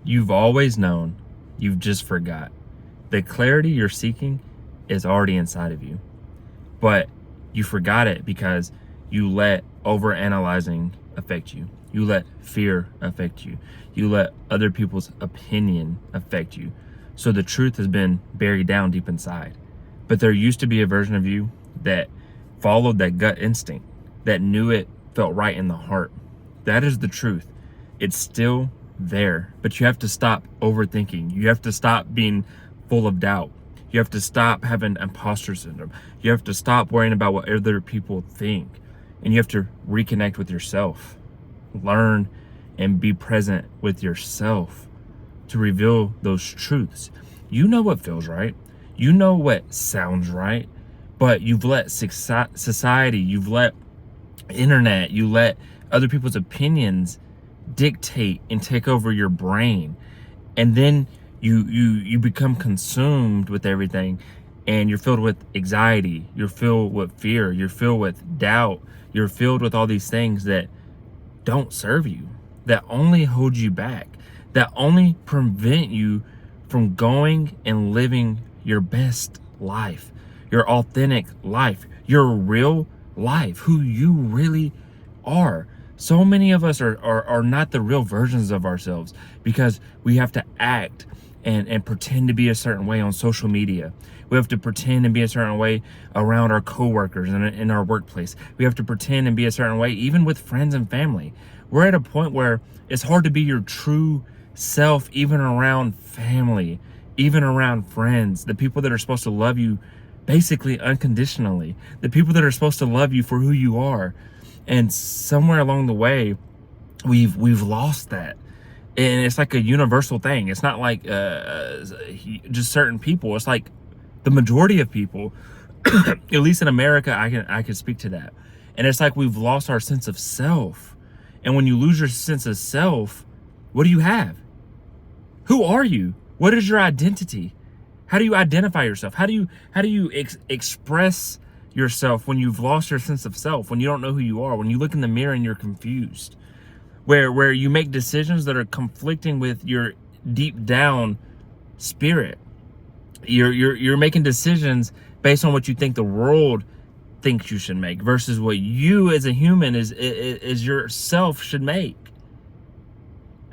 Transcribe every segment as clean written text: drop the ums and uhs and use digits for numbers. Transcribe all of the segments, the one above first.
You've always known, you've just forgot. The clarity you're seeking is already inside of you, but you forgot it because you let overanalyzing affect you. You let fear affect you. You let other people's opinion affect you. So the truth has been buried down deep inside. But there used to be a version of you that followed that gut instinct, that knew it felt right in the heart. That is the truth. It's still there, but you have to stop overthinking. You have to stop being full of doubt. You have to stop having imposter syndrome. You have to stop worrying about what other people think. And you have to reconnect with yourself. Learn and be present with yourself to reveal those truths. You know what feels right. You know what sounds right. But you've let society, you've let internet, you let other people's opinions dictate and take over your brain. And then you become consumed with everything, and you're filled with anxiety, you're filled with fear, you're filled with doubt, you're filled with all these things that don't serve you, that only hold you back, that only prevent you from going and living your best life, your authentic life, your real life, who you really are. So many of us are not the real versions of ourselves because we have to act and pretend to be a certain way on social media. We have to pretend and be a certain way around our coworkers and in our workplace. We have to pretend and be a certain way even with friends and family. We're at a point where it's hard to be your true self even around family, even around friends, the people that are supposed to love you basically unconditionally, the people that are supposed to love you for who you are. And somewhere along the way, we've lost that. And it's like a universal thing. It's not like just certain people. It's like the majority of people, at least in America, I can speak to that. And it's like we've lost our sense of self. And when you lose your sense of self, what do you have? Who are you? What is your identity? How do you identify yourself? How do you express yourself when you've lost your sense of self, when you don't know who you are, when you look in the mirror and you're confused, where you make decisions that are conflicting with your deep down spirit? You're making decisions based on what you think the world thinks you should make versus what you as a human is yourself should make.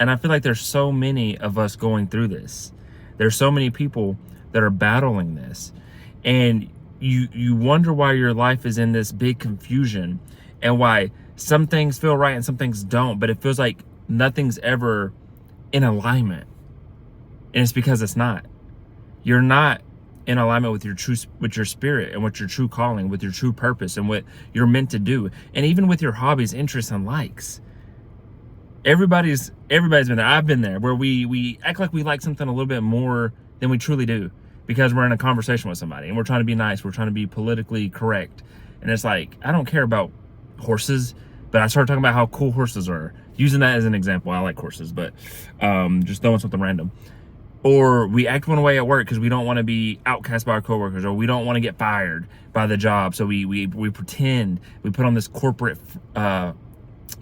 And I feel like there's so many of us going through this. There's so many people that are battling this, and you wonder why your life is in this big confusion and why some things feel right and some things don't, but it feels like nothing's ever in alignment. And it's because it's not. You're not in alignment with your spirit and with your true calling, with your true purpose and what you're meant to do. And even with your hobbies, interests, and likes. Everybody's been there. I've been there where we act like we like something a little bit more than we truly do because we're in a conversation with somebody and we're trying to be nice. We're trying to be politically correct. And it's like, I don't care about horses, but I started talking about how cool horses are. Using that as an example, I like horses, but just throwing something random. Or we act one way at work because we don't want to be outcast by our coworkers, or we don't want to get fired by the job. So we pretend, we put on this corporate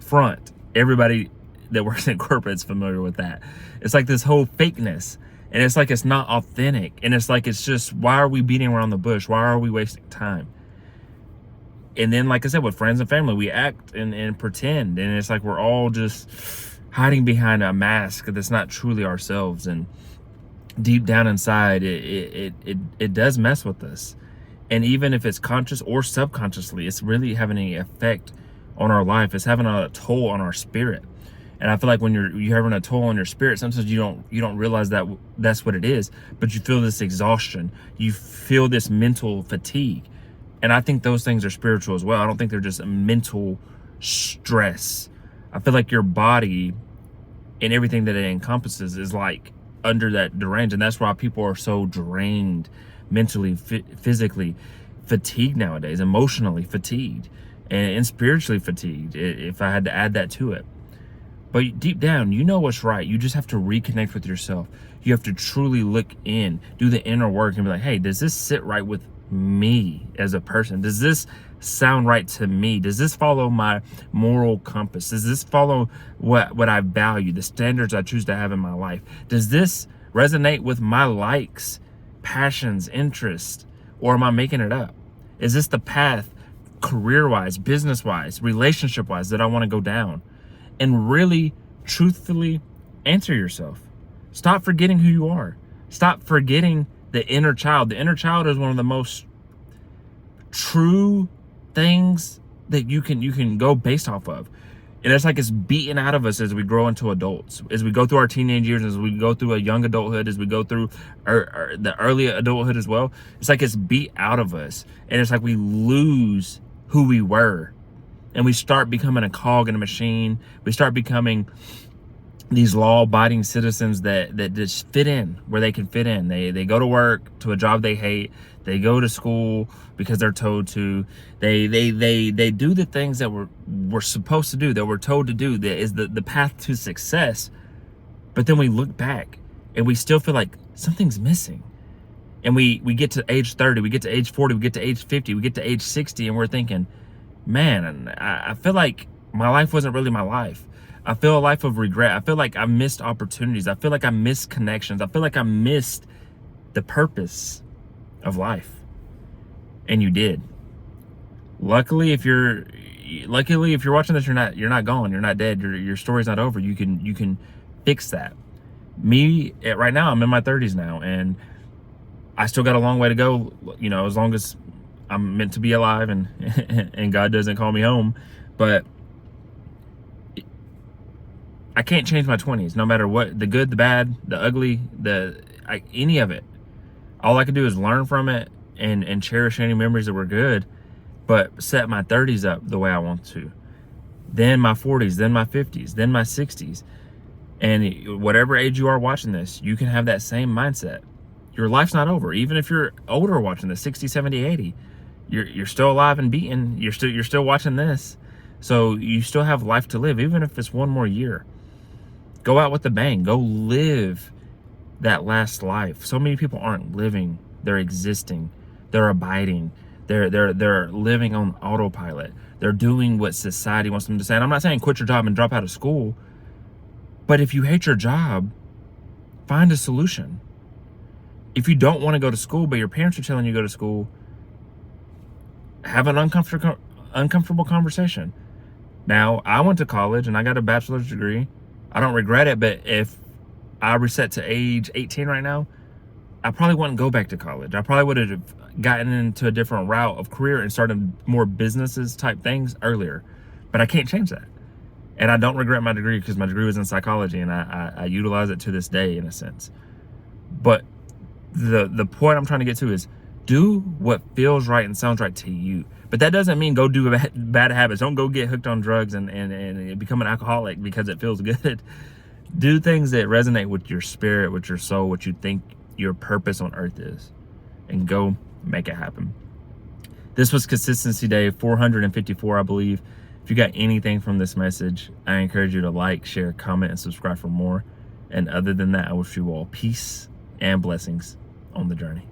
front. Everybody that works in corporate is familiar with that. It's like this whole fakeness, and it's like it's not authentic, and it's like it's just, why are we beating around the bush? Why are we wasting time? And then, like I said, with friends and family, we act and pretend, and it's like we're all just hiding behind a mask that's not truly ourselves. And deep down inside, it does mess with us. And even if it's conscious or subconsciously, it's really having an effect on our life. It's having a toll on our spirit. And I feel like when you're having a toll on your spirit, sometimes you don't realize that that's what it is, but you feel this exhaustion. You feel this mental fatigue. And I think those things are spiritual as well. I don't think they're just a mental stress. I feel like your body and everything that it encompasses is like under that deranged. And that's why people are so drained mentally, physically fatigued nowadays, emotionally fatigued, and spiritually fatigued, if I had to add that to it. But deep down, you know what's right. You just have to reconnect with yourself. You have to truly look in, do the inner work, and be like, hey, does this sit right with me as a person? Does this sound right to me? Does this follow my moral compass? Does this follow what I value, the standards I choose to have in my life? Does this resonate with my likes, passions, interests, or am I making it up? Is this the path, career-wise, business-wise, relationship-wise, that I want to go down? And really, truthfully, answer yourself. Stop forgetting who you are. Stop forgetting the inner child. The inner child is one of the most true things that you can go based off of. And it's like it's beaten out of us as we grow into adults, as we go through our teenage years, as we go through a young adulthood, as we go through the early adulthood as well. It's like it's beat out of us. And it's like we lose who we were. And we start becoming a cog in a machine. We start becoming these law-abiding citizens that just fit in where they can fit in. They go to work to a job they hate. They go to school because they're told to. They do the things that we're supposed to do, that we're told to do, that is the path to success. But then we look back and we still feel like something's missing. And we get to age 30, we get to age 40, we get to age 50, we get to age 60, and we're thinking, man, I feel like my life wasn't really my life. I feel a life of regret. I feel like I missed opportunities. I feel like I missed connections. I feel like I missed the purpose of life. And you did. Luckily, if you're watching this, you're not gone. You're not dead. Your story's not over. You can fix that. Me, right now, I'm in my 30s now, and I still got a long way to go. You know, as long as I'm meant to be alive and and God doesn't call me home. But I can't change my 20s, no matter what, the good, the bad, the ugly, any of it. All I can do is learn from it and cherish any memories that were good, but set my 30s up the way I want to. Then my 40s, then my 50s, then my 60s. And whatever age you are watching this, you can have that same mindset. Your life's not over. Even if you're older watching this, 60, 70, 80, you're still alive and beating. You're still watching this. So you still have life to live, even if it's one more year. Go out with a bang. Go live that last life. So many people aren't living. They're existing. They're abiding. They're living on autopilot. They're doing what society wants them to say. And I'm not saying quit your job and drop out of school. But if you hate your job, find a solution. If you don't want to go to school, but your parents are telling you to go to school, have an uncomfortable conversation. Now, I went to college and I got a bachelor's degree. I don't regret it, but if I reset to age 18 right now, I probably wouldn't go back to college. I probably would have gotten into a different route of career and started more businesses type things earlier. But I can't change that. And I don't regret my degree because my degree was in psychology, and I utilize it to this day in a sense. But the point I'm trying to get to is do what feels right and sounds right to you. But that doesn't mean go do bad habits. Don't go get hooked on drugs and become an alcoholic because it feels good. Do things that resonate with your spirit, with your soul, what you think your purpose on earth is, and go make it happen. This was Consistency Day 454, I believe. If you got anything from this message, I encourage you to like, share, comment, and subscribe for more. And other than that, I wish you all peace and blessings on the journey.